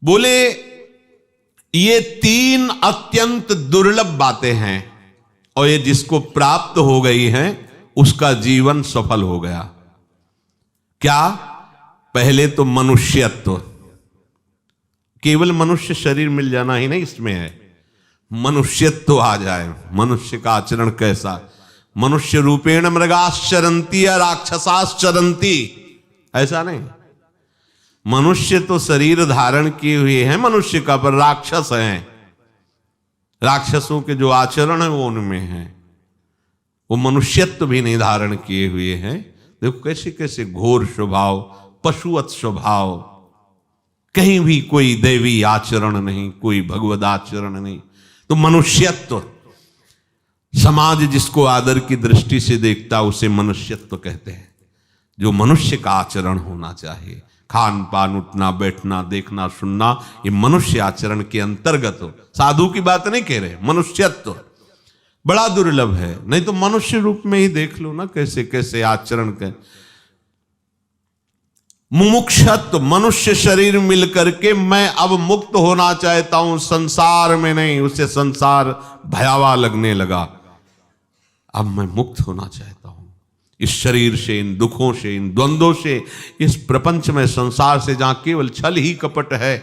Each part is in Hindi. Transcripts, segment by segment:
बोले ये तीन अत्यंत दुर्लभ बातें हैं और ये जिसको प्राप्त हो गई हैं उसका जीवन सफल हो गया। क्या? पहले तो मनुष्यत्व, केवल मनुष्य शरीर मिल जाना ही नहीं इसमें है, मनुष्यत्व आ जाए। मनुष्य का आचरण कैसा? मनुष्य रूपेण मृगाश्चरंती या राक्षसाश्चरंती, ऐसा नहीं। मनुष्य तो शरीर धारण किए हुए हैं मनुष्य का, पर राक्षस हैं। राक्षसों के जो आचरण है वो उनमें है, वो मनुष्यत्व भी नहीं धारण किए हुए हैं। देखो कैसे कैसे घोर स्वभाव, पशुवत स्वभाव, कहीं भी कोई दैवी आचरण नहीं, कोई भगवद आचरण नहीं। तो मनुष्यत्व, समाज जिसको आदर की दृष्टि से देखता उसे मनुष्यत्व कहते हैं। जो मनुष्य का आचरण होना चाहिए, खान पान, उठना बैठना, देखना सुनना, ये मनुष्य आचरण के अंतर्गत हो। साधु की बात नहीं कह रहे, मनुष्यत्व बड़ा दुर्लभ है। नहीं तो मनुष्य रूप में ही देख लो ना कैसे कैसे आचरण कर। मुमुक्षत्व, मनुष्य शरीर मिलकर के मैं अब मुक्त होना चाहता हूं, संसार में नहीं। उसे संसार भयावह लगने लगा, अब मैं मुक्त होना चाहता हूं इस शरीर से, इन दुखों से, इन द्वंद्वों से, इस प्रपंच में, संसार से जहां केवल छल ही कपट है।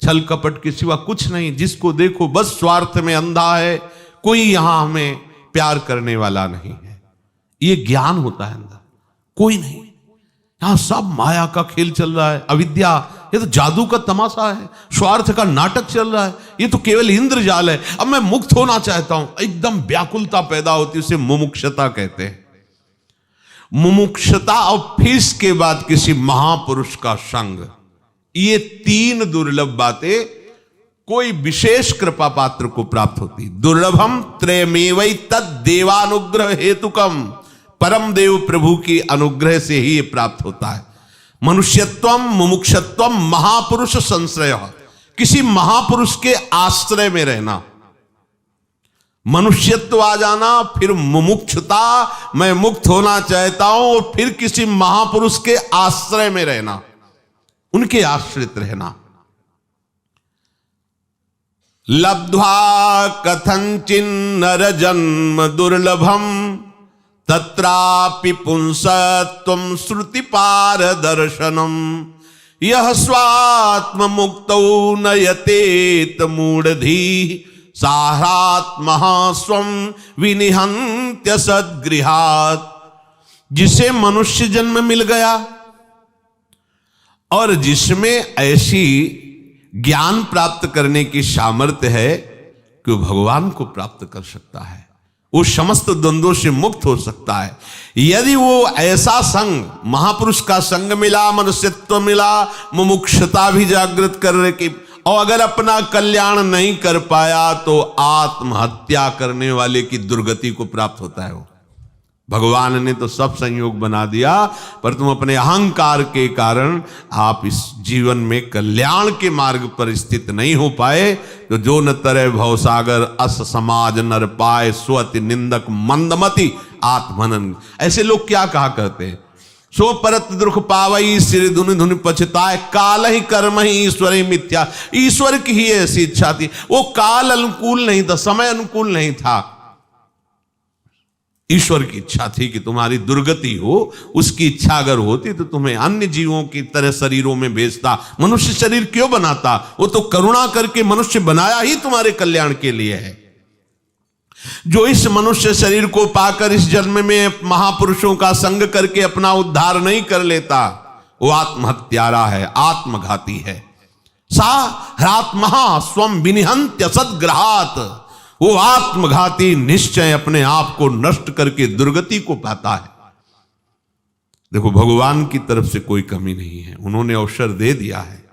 छल कपट के सिवा कुछ नहीं, जिसको देखो बस स्वार्थ में अंधा है, कोई यहां हमें प्यार करने वाला नहीं है। ये ज्ञान होता है अंदर, कोई नहीं। यहां सब माया का खेल चल रहा है, अविद्या, ये तो जादू का तमाशा है, स्वार्थ का नाटक चल रहा है, ये तो केवल इंद्रजाल है। अब मैं मुक्त होना चाहता हूं, एकदम व्याकुलता पैदा होती है, उसे मुमुक्षता कहते हैं। मुमुक्षता और फिर इसके बाद किसी महापुरुष का संग, ये तीन दुर्लभ बातें कोई विशेष कृपा पात्र को प्राप्त होती। दुर्लभम त्रयमेवै तद देवानुग्रह हेतुकम, परम देव प्रभु की अनुग्रह से ही ये प्राप्त होता है। मनुष्यत्वम, मुमुक्षत्वम, महापुरुष संश्रय, किसी महापुरुष के आश्रय में रहना। मनुष्यत्व आ जाना, फिर मुमुक्षता, मैं मुक्त होना चाहता हूं, और फिर किसी महापुरुष के आश्रय में रहना, उनके आश्रित रहना। लब्ध्वा कथंचिन्नर जन्म दुर्लभम तत्रापि पुंसत्वं श्रुति पारदर्शनम, यह स्वात्म मुक्तौ नयतेत मूढ़धी साहात्मः स्वं विनिहन्त्य सद्गृहात्। जिसे मनुष्य जन्म मिल गया और जिसमें ऐसी ज्ञान प्राप्त करने की सामर्थ्य है कि वो भगवान को प्राप्त कर सकता है, वो समस्त द्वंद्वों से मुक्त हो सकता है। यदि वो ऐसा संग, महापुरुष का संग मिला, मनुष्यत्व मिला, मुमुक्षता भी जागृत करने की, और अगर अपना कल्याण नहीं कर पाया तो आत्महत्या करने वाले की दुर्गति को प्राप्त होता है। वो भगवान ने तो सब संयोग बना दिया, पर तुम अपने अहंकार के कारण आप इस जीवन में कल्याण के मार्ग पर स्थित नहीं हो पाए। तो जो न तरह भवसागर अस समाज नर पाए, स्वति निंदक मंदमति आत्मनन। ऐसे लोग क्या कहा करते हैं? सो परत दुख पावई सिर धुनि धुनि पछताए, काल ही कर्म ही ईश्वर ही मिथ्या। ईश्वर की ही ऐसी इच्छा थी, वो काल अनुकूल नहीं था, समय अनुकूल नहीं था। ईश्वर की इच्छा थी कि तुम्हारी दुर्गति हो। उसकी इच्छा अगर होती तो तुम्हें अन्य जीवों की तरह शरीरों में भेजता। मनुष्य शरीर क्यों बनाता? वो तो करुणा करके मनुष्य बनाया ही तुम्हारे कल्याण के लिए है। जो इस मनुष्य शरीर को पाकर इस जन्म में महापुरुषों का संग करके अपना उद्धार नहीं कर लेता, वो आत्महत्यारा है, आत्मघाती है। सा ह्रात्महा स्वं विनिहन्त्य सद्ग्रहात्, वो आत्मघाती निश्चय अपने आप को नष्ट करके दुर्गति को पाता है। देखो भगवान की तरफ से कोई कमी नहीं है, उन्होंने अवसर दे दिया है।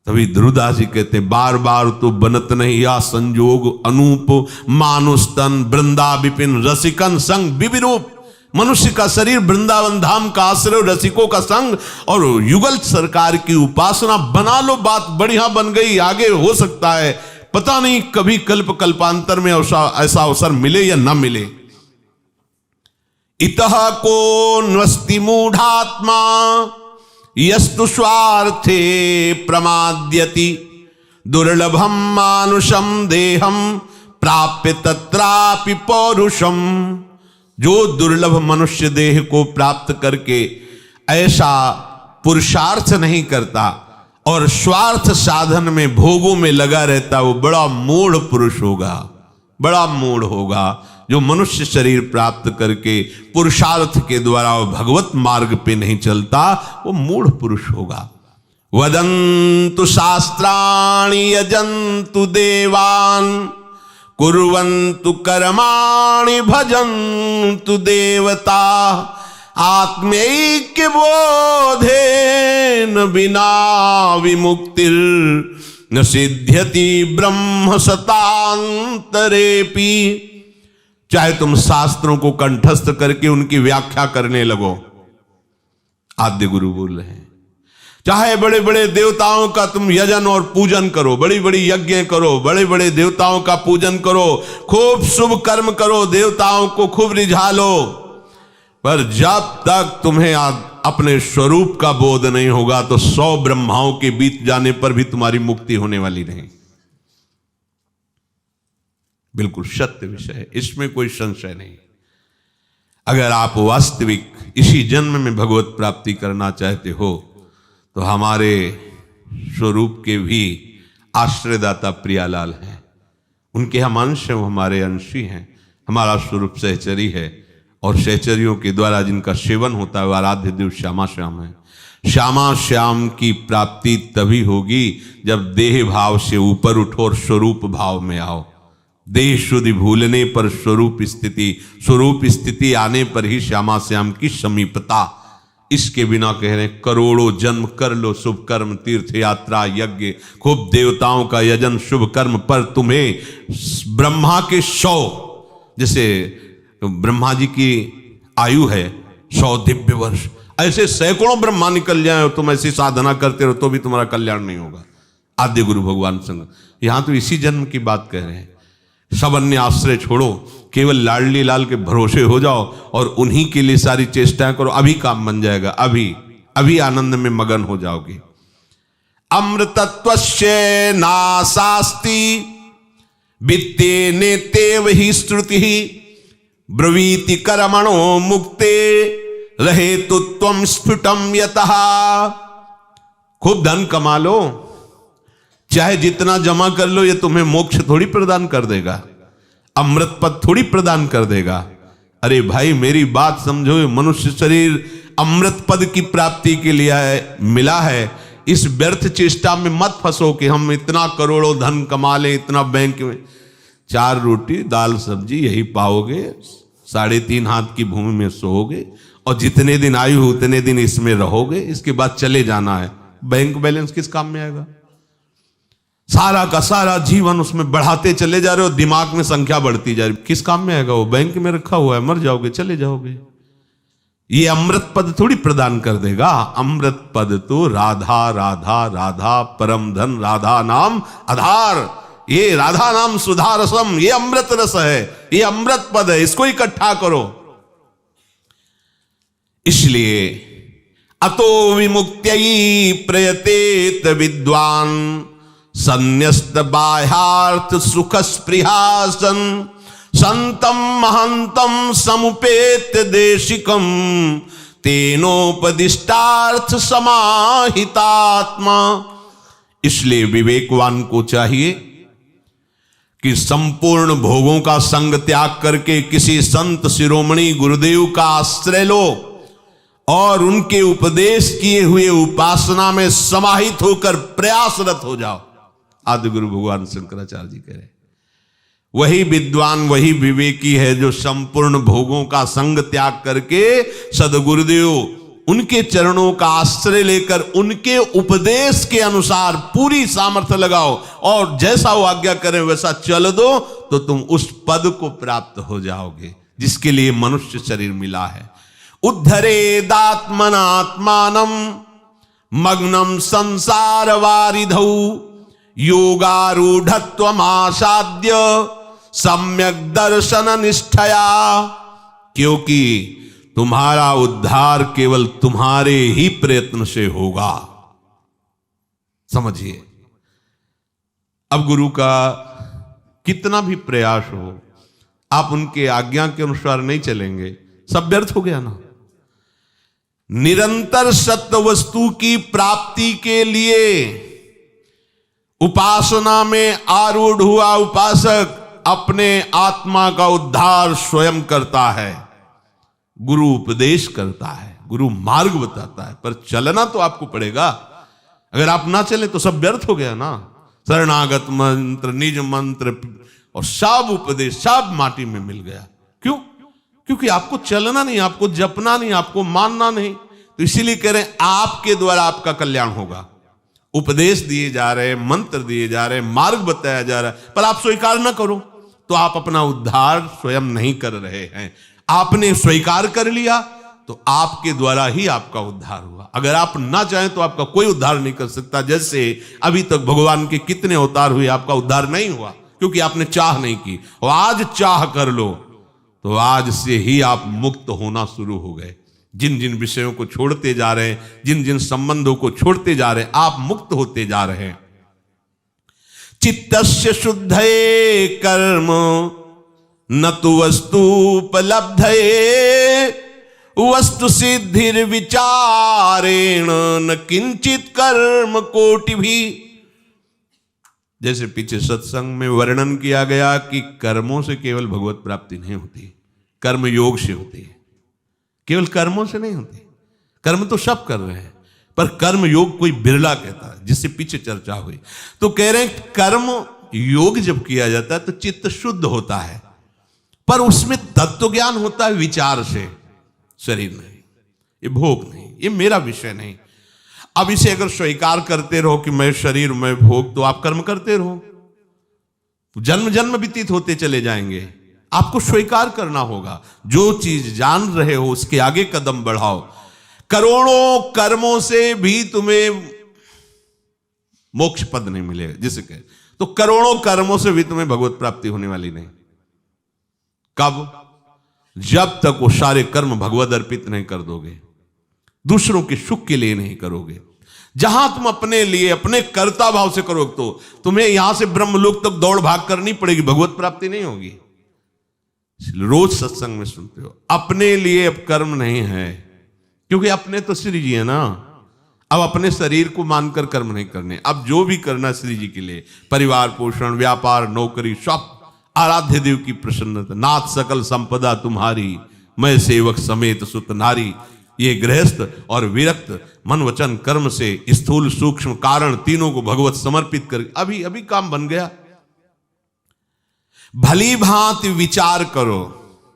तभी ध्रुवदास जी कहते बार बार तो बनत नहीं या संजोग अनूप, मानुष तन वृंदा विपिन रसिकन संग विविरूप। मनुष्य का शरीर वृंदावन धाम का आश्रय, रसिकों का संग और युगल सरकार की उपासना। बना लो, बात बढ़िया बन गई, आगे हो सकता है, पता नहीं कभी कल्प कल्पांतर में ऐसा अवसर मिले या न मिले। इतः को न्वस्ति मूढ़ात्मा यस्तु स्वार्थे प्रमाद्यति, दुर्लभम मानुषम देहम प्राप्य तत्रापि पौरुषम। जो दुर्लभ मनुष्य देह को प्राप्त करके ऐसा पुरुषार्थ नहीं करता और स्वार्थ साधन में भोगों में लगा रहता, वो बड़ा मूढ़ पुरुष होगा, बड़ा मूढ़ होगा। जो मनुष्य शरीर प्राप्त करके पुरुषार्थ के द्वारा वो भगवत मार्ग पे नहीं चलता, वो मूढ़ पुरुष होगा। वदन्तु शास्त्राणि यजन्तु देवान् कुर्वन्तु कर्माणि भजन्तु देवता आत्मैक्य बोधेन बिना विमुक्तिर् न सिद्ध्यति ब्रह्म सतांतरेपि। चाहे तुम शास्त्रों को कंठस्थ करके उनकी व्याख्या करने लगो, आद्य गुरु बोल रहे हैं, चाहे बड़े बड़े देवताओं का तुम यजन और पूजन करो, बड़ी बड़ी यज्ञ करो, बड़े बड़े देवताओं का पूजन करो, खूब शुभ कर्म करो, देवताओं को खूब रिझा लो, पर जब तक तुम्हें अपने स्वरूप का बोध नहीं होगा तो 100 ब्रह्माओं के बीत जाने पर भी तुम्हारी मुक्ति होने वाली नहीं। बिल्कुल सत्य विषय है, इसमें कोई संशय नहीं। अगर आप वास्तविक इसी जन्म में भगवत प्राप्ति करना चाहते हो तो हमारे स्वरूप के भी आश्रयदाता प्रियालाल हैं, उनके हम अंश हैं, वो हमारे अंशी हैं। हमारा स्वरूप सहचरी है और सहचरियों के द्वारा जिनका सेवन होता है वह आराध्य देव श्यामा श्याम है। श्यामा श्याम की प्राप्ति तभी होगी जब देह भाव से ऊपर उठो और स्वरूप भाव में आओ। देह शुद्धि भूलने पर स्वरूप स्थिति आने पर ही श्यामा श्याम की समीपता। इसके बिना कह रहे करोड़ों जन्म कर लो शुभ कर्म, तीर्थ यात्रा, यज्ञ, खूब देवताओं का यजन, शुभ कर्म, पर तुम्हें ब्रह्मा के 100, जैसे ब्रह्मा जी की आयु है 100 दिव्य वर्ष, ऐसे सैकड़ों ब्रह्मा निकल जाए और तुम ऐसी साधना करते रहो तो भी तुम्हारा कल्याण नहीं होगा। आद्य गुरु भगवान संग यहां तो इसी जन्म की बात कह रहे हैं। सब अन्य आश्रय छोड़ो, केवल लाडली लाल के भरोसे हो जाओ और उन्हीं के लिए सारी चेष्टाएं करो, अभी काम बन जाएगा, अभी आनंद में मगन हो जाओगे। अमृतत्वस्य नासास्ति वित्ते नेतेव ही श्रुति ब्रवीति कर्मणो मुक्ते रहे तो त्वं स्फुटम यतः। खूब धन कमा लो, चाहे जितना जमा कर लो, ये तुम्हें मोक्ष थोड़ी प्रदान कर देगा, अमृत पद थोड़ी प्रदान कर देगा। अरे भाई मेरी बात समझो, मनुष्य शरीर अमृत पद की प्राप्ति के लिए मिला है। इस व्यर्थ चेष्टा में मत फंसो कि हम इतना करोड़ों धन कमा लें, इतना बैंक में 4 रोटी दाल सब्जी यही पाओगे, 3.5 हाथ की भूमि में सोओगे और जितने दिन आयु उतने दिन इसमें रहोगे, इसके बाद चले जाना है। बैंक बैलेंस किस काम में आएगा? सारा का सारा जीवन उसमें बढ़ाते चले जा रहे हो, दिमाग में संख्या बढ़ती जा रही, किस काम में आएगा? वो बैंक में रखा हुआ है, मर जाओगे, चले जाओगे। ये अमृत पद थोड़ी प्रदान कर देगा। अमृत पद तो राधा राधा राधा परम धन राधा नाम आधार, ये राधा नाम सुधा रसम, ये अमृत रस है, ये अमृत पद है, इसको इकट्ठा करो। इसलिए अतो विमुक्त्यै प्रयतेत विद्वान संन्यस्त बाह्यार्थ सुख स्पृहासन संतम महंतम समुपेत्य देशिकम तेनोपदिष्टार्थ समाहितात्मा। इसलिए विवेकवान को चाहिए कि संपूर्ण भोगों का संग त्याग करके किसी संत शिरोमणि गुरुदेव का आश्रय लो और उनके उपदेश किए हुए उपासना में समाहित होकर प्रयासरत हो जाओ। आदि गुरु भगवान शंकराचार्य जी कह रहे, वही विद्वान वही विवेकी है जो संपूर्ण भोगों का संग त्याग करके सदगुरुदेव उनके चरणों का आश्रय लेकर उनके उपदेश के अनुसार पूरी सामर्थ्य लगाओ और जैसा वो आज्ञा करें वैसा चल दो, तो तुम उस पद को प्राप्त हो जाओगे जिसके लिए मनुष्य शरीर मिला है। उद्धरेदात्मनात्मानं मग्नं संसार वारिधौ योगारूढ़त्वमासाद्य सम्यक दर्शन निष्ठया। क्योंकि तुम्हारा उद्धार केवल तुम्हारे ही प्रयत्न से होगा। समझिए, अब गुरु का कितना भी प्रयास हो, आप उनके आज्ञा के अनुसार नहीं चलेंगे, सब व्यर्थ हो गया ना। निरंतर सत्य वस्तु की प्राप्ति के लिए उपासना में आरूढ़ हुआ उपासक अपने आत्मा का उद्धार स्वयं करता है। गुरु उपदेश करता है, गुरु मार्ग बताता है, पर चलना तो आपको पड़ेगा। अगर आप ना चले तो सब व्यर्थ हो गया ना। शरणागत मंत्र, निज मंत्र और सब उपदेश सब माटी में मिल गया। क्यों? क्योंकि आपको चलना नहीं, आपको जपना नहीं, आपको मानना नहीं। तो इसीलिए कह रहे हैं आपके द्वारा आपका कल्याण होगा। उपदेश दिए जा रहे हैं, मंत्र दिए जा रहे हैं, मार्ग बताया जा रहा है, पर आप स्वीकार ना करो तो आप अपना उद्धार स्वयं नहीं कर रहे हैं। आपने स्वीकार कर लिया तो आपके द्वारा ही आपका उद्धार हुआ। अगर आप ना चाहें तो आपका कोई उद्धार नहीं कर सकता। जैसे अभी तक भगवान के कितने अवतार हुए, आपका उद्धार नहीं हुआ क्योंकि आपने चाह नहीं की। और आज चाह कर लो तो आज से ही आप मुक्त होना शुरू हो गए। जिन जिन विषयों को छोड़ते जा रहे हैं, जिन जिन संबंधों को छोड़ते जा रहे हैं, आप मुक्त होते जा रहे हैं। चित्तस्य शुद्धये कर्म न तु वस्तुपलब्धये वस्तु सिद्धिर विचारेण न किंचित कर्म कोटि भी। जैसे पीछे सत्संग में वर्णन किया गया कि कर्मों से केवल भगवत प्राप्ति नहीं होती, कर्म योग से होती है। केवल कर्मों से नहीं होती, कर्म तो सब कर रहे हैं, पर कर्म योग कोई बिरला कहता है, जिससे पीछे चर्चा हुई। तो कह रहे हैं कर्म योग जब किया जाता है तो चित्त शुद्ध होता है, पर उसमें तत्व ज्ञान होता है विचार से। शरीर नहीं, ये भोग नहीं, ये मेरा विषय नहीं। अब इसे अगर स्वीकार करते रहो कि मैं शरीर मैं भोग, तो आप कर्म करते रहो, जन्म जन्म व्यतीत होते चले जाएंगे। आपको स्वीकार करना होगा, जो चीज जान रहे हो उसके आगे कदम बढ़ाओ। करोड़ों कर्मों से भी तुम्हें मोक्ष पद नहीं मिलेगा जिसे कहे, तो करोड़ों कर्मों से भी तुम्हें भगवत प्राप्ति होने वाली नहीं। कब? जब तक वो सारे कर्म भगवत अर्पित नहीं कर दोगे, दूसरों के सुख के लिए नहीं करोगे। जहां तुम अपने लिए अपने कर्ता भाव से करोगे तो तुम्हें यहां से ब्रह्मलोक तक दौड़ भाग करनी पड़ेगी, भगवत प्राप्ति नहीं होगी। रोज सत्संग में सुनते हो अपने लिए अब कर्म नहीं है, क्योंकि अपने तो श्री जी है ना। अब अपने शरीर को मानकर कर्म नहीं करने, अब जो भी करना श्री जी के लिए, परिवार पोषण, व्यापार, नौकरी, सब आराध्य देव की प्रसन्नता। नाथ सकल संपदा तुम्हारी, मैं सेवक समेत सुत नारी। ये गृहस्थ और विरक्त मन वचन कर्म से स्थूल सूक्ष्म कारण तीनों को भगवत समर्पित कर अभी अभी काम बन गया। भली भांति विचार करो,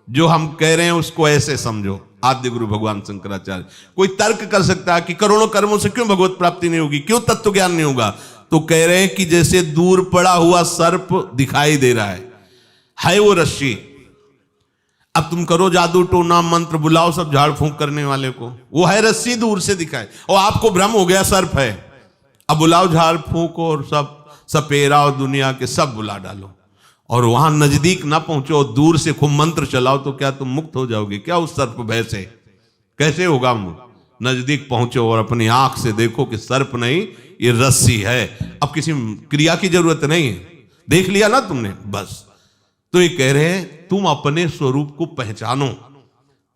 जो हम कह रहे हैं उसको ऐसे समझो। आद्य गुरु भगवान शंकराचार्य, कोई तर्क कर सकता है कि करोड़ों कर्मों से क्यों भगवत प्राप्ति नहीं होगी, क्यों तत्व ज्ञान नहीं होगा? तो कह रहे हैं कि जैसे दूर पड़ा हुआ सर्प दिखाई दे रहा है वो रस्सी। अब तुम करो जादू टोना मंत्र, बुलाओ सब झाड़ फूंक करने वाले को, वो है रस्सी दूर से दिखाए, और आपको भ्रम हो गया सर्प है। अब बुलाओ झाड़ फूंक और सब सपेरा और दुनिया के सब बुला डालो, और वहां नजदीक ना पहुंचो, दूर से खूब मंत्र चलाओ, तो क्या तुम मुक्त हो जाओगे क्या उस सर्प भय से? कैसे होगा मुक्त? नजदीक पहुंचो और अपनी आंख से देखो कि सर्प नहीं, ये रस्सी है। अब किसी क्रिया की जरूरत नहीं है, देख लिया ना तुमने, बस। तो ये कह रहे हैं तुम अपने स्वरूप को पहचानो।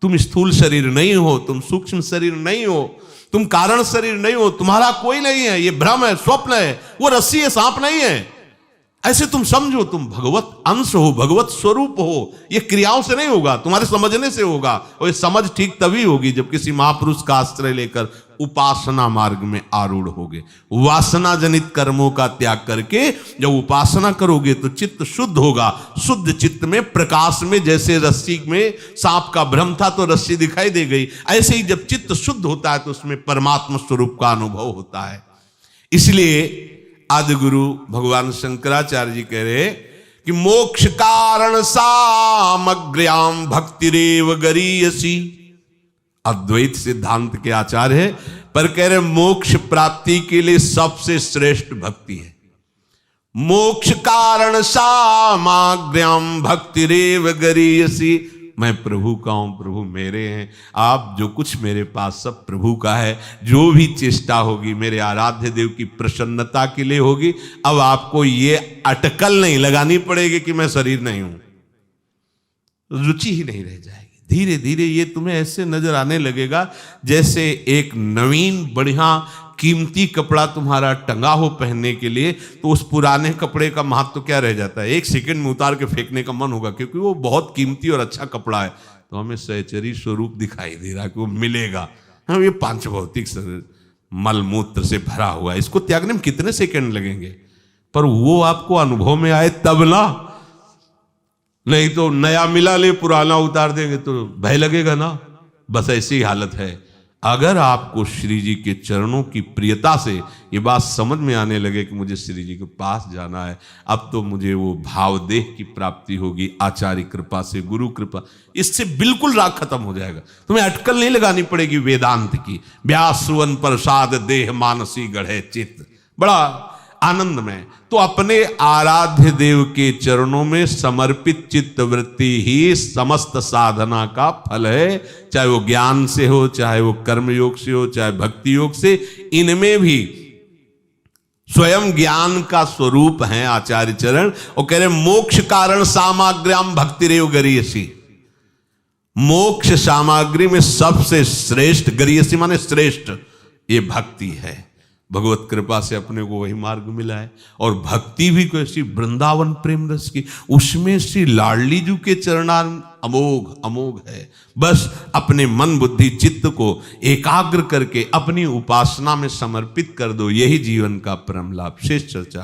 तुम स्थूल शरीर नहीं हो, तुम सूक्ष्म शरीर नहीं हो, तुम कारण शरीर नहीं हो, तुम्हारा कोई नहीं है, ये भ्रम है, स्वप्न है, वो रस्सी है, सांप नहीं है। ऐसे तुम समझो, तुम भगवत अंश हो, भगवत स्वरूप हो। ये क्रियाओं से नहीं होगा, तुम्हारे समझने से होगा। और ये समझ ठीक तभी होगी जब किसी महापुरुष का आश्रय लेकर उपासना मार्ग में आरूढ़ होगे। वासना जनित कर्मों का त्याग करके जब उपासना करोगे तो चित्त शुद्ध होगा। शुद्ध चित्त में प्रकाश में, जैसे रस्सी में सांप का भ्रम था तो रस्सी दिखाई दे गई, ऐसे ही जब चित्त शुद्ध होता है तो उसमें परमात्मा स्वरूप का अनुभव होता है। इसलिए आदि गुरु भगवान शंकराचार्य जी कह रहे कि मोक्ष कारण सामग्र्याम भक्तिरेव गरीयसी। अद्वैत सिद्धांत के आचार्य है, पर कह रहे मोक्ष प्राप्ति के लिए सबसे श्रेष्ठ भक्ति है। मोक्ष कारण सामग्र्याम भक्तिरेव गरीयसी। मैं प्रभु का हूं, प्रभु मेरे हैं, आप जो कुछ मेरे पास सब प्रभु का है। जो भी चेष्टा होगी मेरे आराध्य देव की प्रसन्नता के लिए होगी। अब आपको ये अटकल नहीं लगानी पड़ेगी कि मैं शरीर नहीं हूं, रुचि ही नहीं रह जाएगी। धीरे धीरे ये तुम्हें ऐसे नजर आने लगेगा जैसे एक नवीन बढ़िया कीमती कपड़ा तुम्हारा टंगा हो पहनने के लिए, तो उस पुराने कपड़े का महत्व तो क्या रह जाता है, एक सेकंड में उतार के फेंकने का मन होगा, क्योंकि वो बहुत कीमती और अच्छा कपड़ा है। तो हमें सहचरी स्वरूप दिखाई दे रहा है कि वो मिलेगा। हम ये पांच भौतिक मल मूत्र से भरा हुआ है, इसको त्यागने में कितने सेकंड लगेंगे, पर वो आपको अनुभव में आए तब ना। नहीं तो नया मिला ले पुराना उतार देंगे तो भय लगेगा ना। बस ऐसी ही हालत है। अगर आपको श्री जी के चरणों की प्रियता से ये बात समझ में आने लगे कि मुझे श्री जी के पास जाना है, अब तो मुझे वो भावदेह की प्राप्ति होगी आचार्य कृपा से, गुरु कृपा, इससे बिल्कुल राग खत्म हो जाएगा। तुम्हें अटकल नहीं लगानी पड़ेगी वेदांत की। व्यास सुवन प्रसाद देह मानसी गढ़े चित्त, बड़ा आनंद में। तो अपने आराध्य देव के चरणों में समर्पित चित्त वृत्ति ही समस्त साधना का फल है, चाहे वो ज्ञान से हो, चाहे वो कर्म योग से हो, चाहे भक्ति योग से। इनमें भी स्वयं ज्ञान का स्वरूप है आचार्य चरण। और कह रहे मोक्ष कारण सामग्र्याम भक्तिरेव गरीयसी, मोक्ष सामग्री में सबसे श्रेष्ठ, गरीयसी माने श्रेष्ठ, ये भक्ति है। भगवत कृपा से अपने को वही मार्ग मिला है। और भक्ति भी कैसी, वृंदावन प्रेम रस की, उसमें श्री लाडली जी के चरणार अमोघ अमोघ है। बस अपने मन बुद्धि चित्त को एकाग्र करके अपनी उपासना में समर्पित कर दो, यही जीवन का परम लाभ। शेष चर्चा